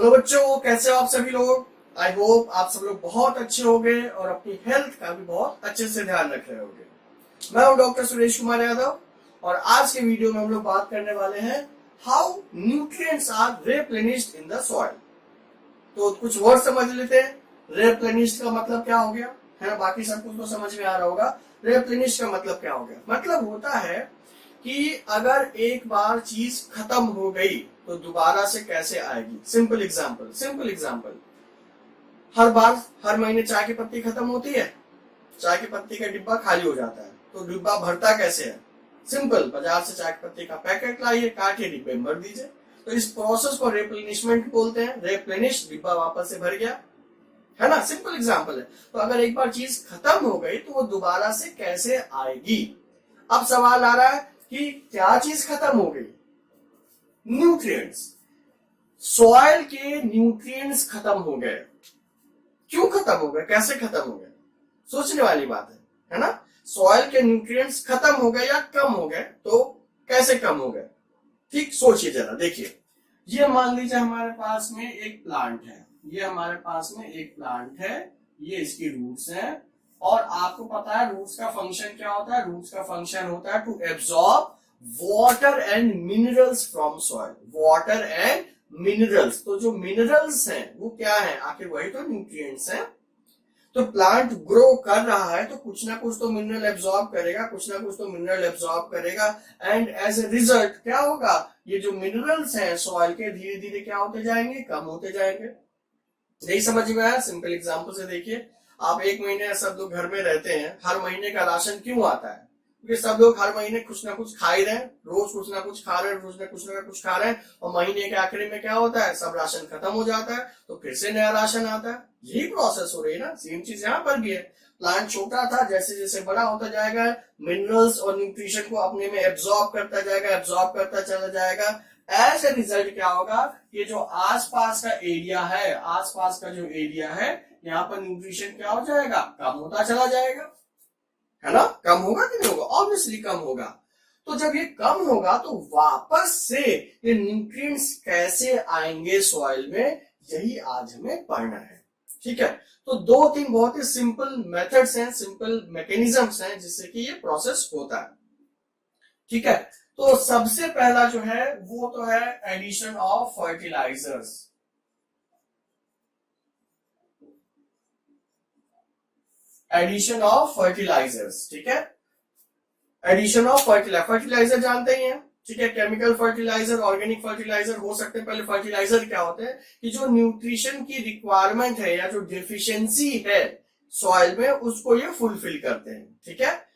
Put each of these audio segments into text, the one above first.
Hello बच्चों, कैसे हो आप सभी लोग। आई होप आप सब लोग बहुत अच्छे होंगे और अपनी हेल्थ का भी बहुत अच्छे से ध्यान रख रहे होंगे। मैं हूं डॉक्टर सुरेश कुमार यादव और आज के वीडियो में हम लोग बात करने वाले हैं how nutrients are replenished in the soil. तो कुछ वर्ड समझ लेते हैं। रिप्लेनिश्ड का मतलब क्या हो गया है, बाकी सब कुछ तो समझ में आ रहा होगा। रिप्लेनिश्ड का मतलब क्या हो गया, मतलब होता है कि अगर एक बार चीज खत्म हो गई तो दोबारा से कैसे आएगी। सिंपल एग्जांपल, हर महीने चाय की पत्ती खत्म होती है, चाय की पत्ती का डिब्बा खाली हो जाता है, तो डिब्बा भरता कैसे है। सिंपल, बाजार से चाय की पत्ती का पैकेट लाइए, काटिए, डिब्बे में भर दीजिए। तो इस प्रोसेस को रिप्लेनिशमेंट बोलते हैं। रिप्लेनिश, डिब्बा वापस से भर गया, है ना। सिंपल एग्जांपल है। तो अगर एक बार चीज खत्म हो गई तो वो दोबारा से कैसे आएगी। अब सवाल आ रहा है कि क्या चीज खत्म हो गई। न्यूट्रिएंट्स, सॉइल के न्यूट्रिएंट्स खत्म हो गए। क्यों खत्म हो गए, कैसे खत्म हो गए, सोचने वाली बात है ना। सॉइल के न्यूट्रिएंट्स खत्म हो गए या कम हो गए, तो कैसे कम हो गए, ठीक सोचिए जरा। देखिए, ये मान लीजिए हमारे पास में एक प्लांट है, ये इसकी रूट्स हैं और आपको पता है रूट्स का फंक्शन क्या होता है। रूट्स का फंक्शन होता है to absorb water and minerals from soil. Water and minerals, तो जो मिनरल्स हैं वो क्या है, आखिर वही तो न्यूट्रिएंट्स हैं। तो प्लांट ग्रो कर रहा है तो कुछ ना कुछ तो मिनरल एब्सॉर्ब करेगा, एंड एज ए रिजल्ट क्या होगा, ये जो मिनरल्स हैं सॉइल के धीरे धीरे क्या होते जाएंगे, कम होते जाएंगे। यही समझ में आया। सिंपल एग्जांपल से देखिए, आप एक महीने सब लोग घर में रहते हैं, हर महीने का राशन क्यों आता है, क्योंकि सब लोग हर महीने कुछ ना कुछ खा ही रहे हैं, रोज कुछ ना कुछ खा रहे हैं, और महीने के आखिरी में क्या होता है, सब राशन खत्म हो जाता है, तो फिर से नया राशन आता है। यही प्रोसेस हो रही है ना। सेम चीज यहाँ पर भी है। प्लांट छोटा था, जैसे जैसे बड़ा होता जाएगा मिनरल्स और न्यूट्रिशन को अपने में एब्सॉर्ब करता चला जाएगा। एज ए रिजल्ट क्या होगा, ये जो आसपास का एरिया है यहाँ पर न्यूट्रिशन क्या हो जाएगा, कम होता चला जाएगा, है ना। कम होगा कि नहीं होगा, ऑब्वियसली कम होगा। तो जब ये कम होगा तो वापस से ये न्यूट्रिएंट्स कैसे आएंगे सॉइल में, यही आज हमें पढ़ना है। ठीक है, तो दो तीन बहुत ही सिंपल मेथड्स हैं, सिंपल मैकेनिज्म्स हैं जिससे कि ये प्रोसेस होता है। ठीक है, तो सबसे पहला जो है वो तो है एडिशन ऑफ फर्टिलाइजर्स। ठीक है, एडिशन ऑफ फर्टिलाइजर जानते ही हैं। ठीक है, केमिकल फर्टिलाइजर, ऑर्गेनिक फर्टिलाइजर हो सकते हैं। पहले फर्टिलाइजर क्या होते हैं कि जो न्यूट्रिशन की रिक्वायरमेंट है या जो डेफिशिएंसी है सॉइल में, उसको ये फुलफिल करते हैं। ठीक है,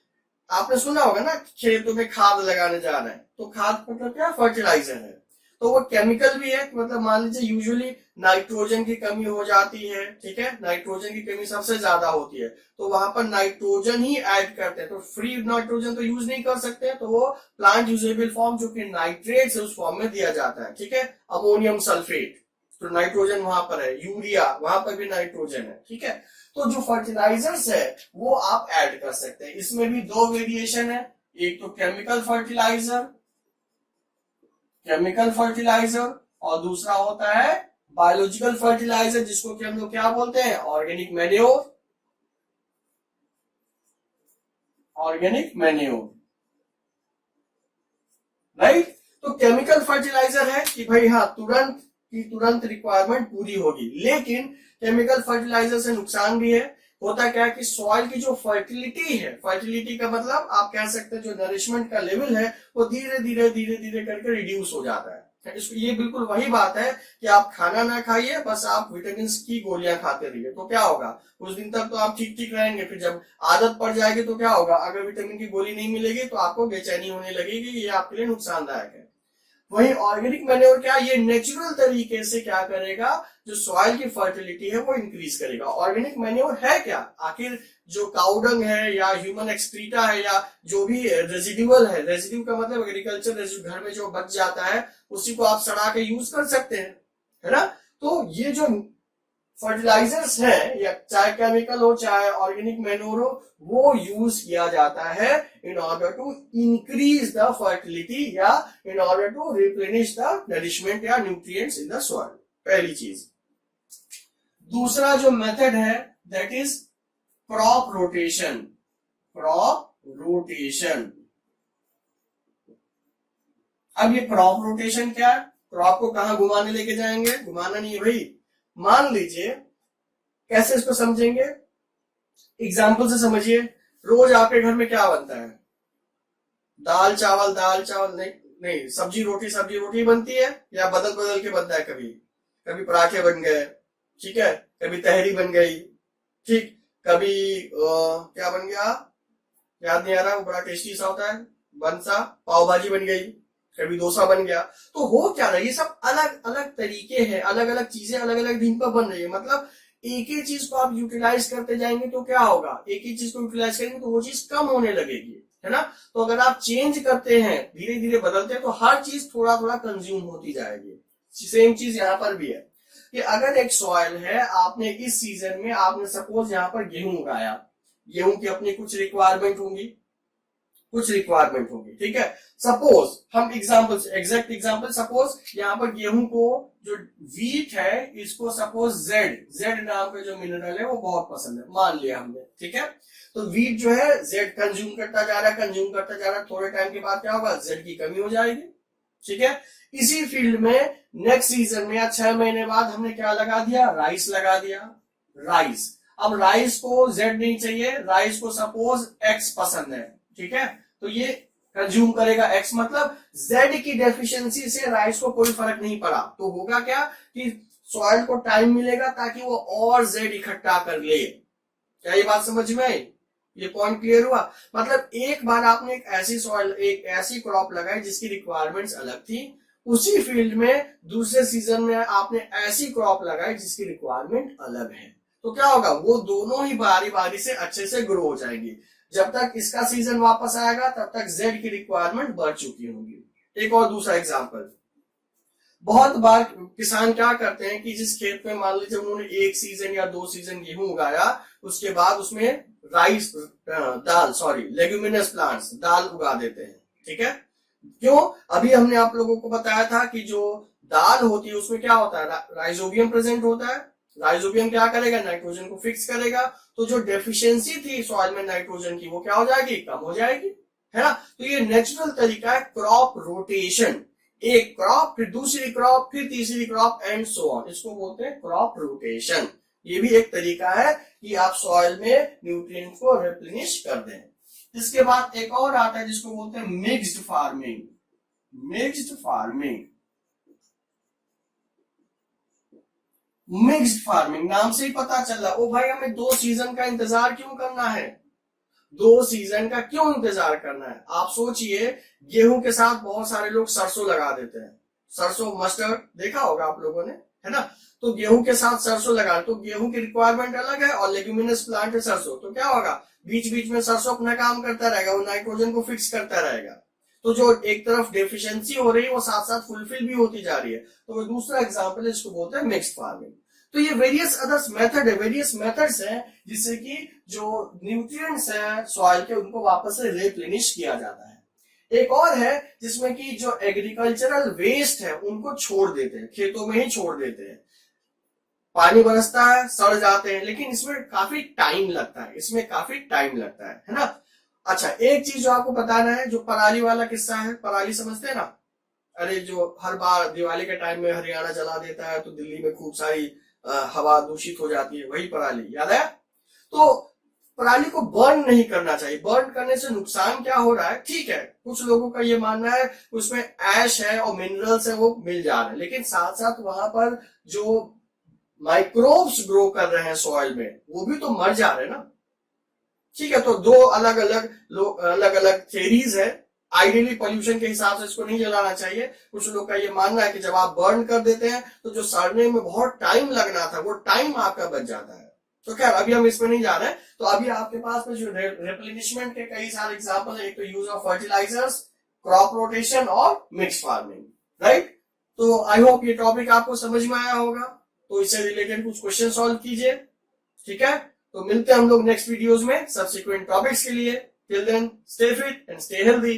आपने सुना होगा ना, खेतों में खाद लगाने जा रहे हैं, तो खाद मतलब क्या, फर्टिलाइजर है। तो वो केमिकल भी है, मतलब मान लीजिए यूजुअली नाइट्रोजन की कमी हो जाती है। ठीक है, नाइट्रोजन की कमी सबसे ज्यादा होती है, तो वहां पर नाइट्रोजन ही ऐड करते हैं। तो फ्री नाइट्रोजन तो यूज नहीं कर सकते, तो वो प्लांट यूजेबल फॉर्म जो कि नाइट्रेट है उस फॉर्म में दिया जाता है। ठीक है, अमोनियम सल्फेट, तो नाइट्रोजन वहां पर है। यूरिया, वहां पर भी नाइट्रोजन है। ठीक है, तो जो फर्टिलाइजर्स है वो आप ऐड कर सकते हैं। इसमें भी दो वेरिएशन है, एक तो केमिकल फर्टिलाइजर और दूसरा होता है बायोलॉजिकल फर्टिलाइजर, जिसको कि हम लोग क्या बोलते हैं, ऑर्गेनिक मैन्योर। राइट, तो केमिकल फर्टिलाइजर है कि भाई हाँ, तुरंत रिक्वायरमेंट पूरी होगी, लेकिन केमिकल फर्टिलाइजर से नुकसान भी है। होता क्या है कि सॉइल की जो फर्टिलिटी का मतलब आप कह सकते हैं जो नरिशमेंट का लेवल है वो धीरे धीरे करके रिड्यूस हो जाता है। ये बिल्कुल वही बात है कि आप खाना ना खाइए, बस आप विटामिन की गोलियां खाते रहिए, तो क्या होगा, कुछ दिन तक तो आप ठीक रहेंगे, फिर जब आदत पड़ जाएगी तो क्या होगा, अगर विटामिन की गोली नहीं मिलेगी तो आपको बेचैनी होने लगेगी, ये आपके लिए नुकसानदायक है। वही ऑर्गेनिक मैन्योर क्या, ये नेचुरल तरीके से क्या करेगा, जो सॉइल की फर्टिलिटी है वो इंक्रीज करेगा। ऑर्गेनिक मैन्योर है क्या, आखिर जो काउडंग है या ह्यूमन एक्सक्रीटा है या जो भी रेजिड्यूअल है, रेजिड्यू का मतलब एग्रीकल्चर रेजिड्यू, घर में जो बच जाता है उसी को आप सड़ा के यूज कर सकते हैं, है ना। तो ये जो फर्टिलाइजर्स है, या चाहे केमिकल हो चाहे ऑर्गेनिक मैन्योर हो, वो यूज किया जाता है in order to increase the fertility या in order to replenish the nourishment या न्यूट्रिएंट्स इन द सॉइल। पहली चीज। दूसरा जो मेथड है that is crop rotation. Crop rotation. अब ये क्रॉप रोटेशन क्या है? क्रॉप को कहां घुमाने लेके जाएंगे? घुमाना नहीं है भाई। मान लीजिए, कैसे इसको समझेंगे? एग्जाम्पल से समझिए। रोज आपके घर में क्या बनता है? दाल चावल नहीं, सब्जी रोटी बनती है, या बदल बदल के बनता है। कभी कभी पराठे बन गए, ठीक है, कभी तहरी बन गई, ठीक, कभी क्या बन गया याद नहीं आ रहा, वो बड़ा टेस्टी सा होता है, बनसा पाव भाजी बन गई, कभी डोसा बन गया। तो हो क्या रहा है, ये सब अलग अलग तरीके हैं, अलग अलग चीजें अलग अलग दिन पर बन रही है। मतलब एक ही चीज को आप यूटिलाइज करते जाएंगे तो क्या होगा? एक ही चीज को यूटिलाइज करेंगे तो वो चीज कम होने लगेगी, है ना। तो अगर आप चेंज करते हैं, धीरे धीरे बदलते हैं, तो हर चीज थोड़ा थोड़ा कंज्यूम होती जाएगी। सेम चीज यहाँ पर भी है कि अगर एक सॉइल है, आपने इस सीजन में आपने सपोज यहाँ पर गेहूं उगाया, गेहूं की अपनी कुछ रिक्वायरमेंट होंगी, ठीक है। सपोज हम एग्जैक्ट एग्जांपल सपोज यहाँ पर गेहूं को जो वीट है, इसको सपोज जेड नाम का जो मिनरल है वो बहुत पसंद है, मान लिया हमने, ठीक है। तो वीट जो है जेड कंज्यूम करता जा रहा है, थोड़े टाइम के बाद क्या होगा? जेड की कमी हो जाएगी, ठीक है। इसी फील्ड में नेक्स्ट सीजन में या 6 महीने बाद हमने क्या लगा दिया? राइस लगा दिया। राइस, अब राइस को जेड नहीं चाहिए, राइस को सपोज एक्स पसंद है, ठीक है। तो ये कंज्यूम करेगा एक्स, मतलब जेड की डेफिशिएंसी से राइस को कोई फर्क नहीं पड़ा। तो होगा क्या कि सॉइल को टाइम मिलेगा ताकि वो और जेड इकट्ठा कर ले। क्या ये बात समझ में आई? ये पॉइंट क्लियर हुआ? मतलब एक बार आपने एक ऐसी सॉइल, एक ऐसी क्रॉप लगाई जिसकी रिक्वायरमेंट्स अलग थी, उसी फील्ड में दूसरे सीजन में आपने ऐसी क्रॉप लगाई जिसकी रिक्वायरमेंट अलग है। तो क्या होगा? वो दोनों ही बारी बारी से अच्छे से ग्रो हो जाएंगी। जब तक इसका सीजन वापस आएगा तब तक जेड की रिक्वायरमेंट बढ़ चुकी होगी। एक और दूसरा एग्जांपल, बहुत बार किसान क्या करते हैं कि जिस खेत में मान लीजिए उन्होंने 1 सीजन या 2 सीजन गेहूं उगाया, उसके बाद उसमें लेग्यूमिनस प्लांट्स, दाल उगा देते हैं, ठीक है। क्यों? अभी हमने आप लोगों को बताया था कि जो दाल होती है उसमें क्या होता है? राइजोबियम प्रेजेंट होता है। राइजोबियम क्या करेगा? नाइट्रोजन को फिक्स करेगा। तो जो डेफिशिएंसी थी सॉइल में नाइट्रोजन की, वो क्या हो जाएगी? कम हो जाएगी, है ना। तो ये नेचुरल तरीका है क्रॉप रोटेशन। एक क्रॉप, फिर दूसरी क्रॉप, फिर तीसरी क्रॉप एंड सो ऑन, इसको बोलते हैं क्रॉप रोटेशन। ये भी एक तरीका है कि आप सॉइल में न्यूट्रिएंट को रिप्लेनिश कर दें। इसके बाद एक और आता है जिसको बोलते हैं मिक्स्ड फार्मिंग। मिक्स्ड फार्मिंग नाम से ही पता चल रहा, ओ भाई हमें 2 सीजन का इंतजार क्यों करना है? 2 सीजन का क्यों इंतजार करना है? आप सोचिए, गेहूं के साथ बहुत सारे लोग सरसों लगा देते हैं। सरसों, मस्टर्ड देखा होगा आप लोगों ने, है ना। तो गेहूं के साथ सरसों लगा, तो गेहूं की रिक्वायरमेंट अलग है और लेग्यूमिनस प्लांट है सरसों, तो क्या होगा? बीच बीच में सरसों अपना काम करता रहेगा, वो नाइट्रोजन को फिक्स करता रहेगा। तो जो एक तरफ डेफिशिएंसी हो रही है वो साथ साथ फुलफिल भी होती जा रही है। तो वो दूसरा एग्जांपल है, इसको बोलते हैं मिक्स्ड फार्मिंग। तो ये वेरियस अदर्स मेथड है, वेरियस मेथड्स हैं जिससे कि जो न्यूट्रिएंट्स है सॉइल के, उनको वापस से रिप्लेनिश किया जाता है। एक और है जिसमें कि जो एग्रीकल्चरल वेस्ट है उनको छोड़ देते हैं, खेतों में ही छोड़ देते हैं। पानी बरसता है, सड़ जाते हैं, लेकिन इसमें काफी टाइम लगता है ना। अच्छा, एक चीज जो आपको बताना है, जो पराली वाला किस्सा है, पराली समझते हैं ना? अरे जो हर बार दिवाली के टाइम में हरियाणा जला देता है तो दिल्ली में खूब सारी हवा दूषित हो जाती है, वही पराली, याद है? तो पराली को बर्न नहीं करना चाहिए। बर्न करने से नुकसान क्या हो रहा है? ठीक है, कुछ लोगों का ये मानना है उसमें ऐश है और मिनरल्स है वो मिल जा रहे हैं, लेकिन साथ साथ वहां पर जो माइक्रोब्स ग्रो कर रहे हैं सॉइल में, वो भी तो मर जा रहे हैं ना। ठीक है, तो 2 अलग अलग थेरीज है। आइडियली पोल्यूशन के हिसाब से इसको नहीं जलाना चाहिए। कुछ लोग का ये मानना है कि जब आप बर्न कर देते हैं तो जो सड़ने में बहुत टाइम लगना था वो टाइम आपका बच जाता है। तो खैर अभी हम इसमें नहीं जा रहे हैं। तो अभी आपके पास में जो रिप्लेनिशमेंट के कई सारे एग्जांपल है, एक तो use of fertilisers, crop rotation और मिक्स्ड फार्मिंग, राइट। तो आई होप ये टॉपिक आपको समझ में आया होगा। तो इससे रिलेटेड कुछ क्वेश्चन सॉल्व कीजिए, ठीक है। तो मिलते हैं हम लोग नेक्स्ट वीडियोस में सब्सिक्वेंट टॉपिक्स के लिए। Till then stay fit and stay healthy.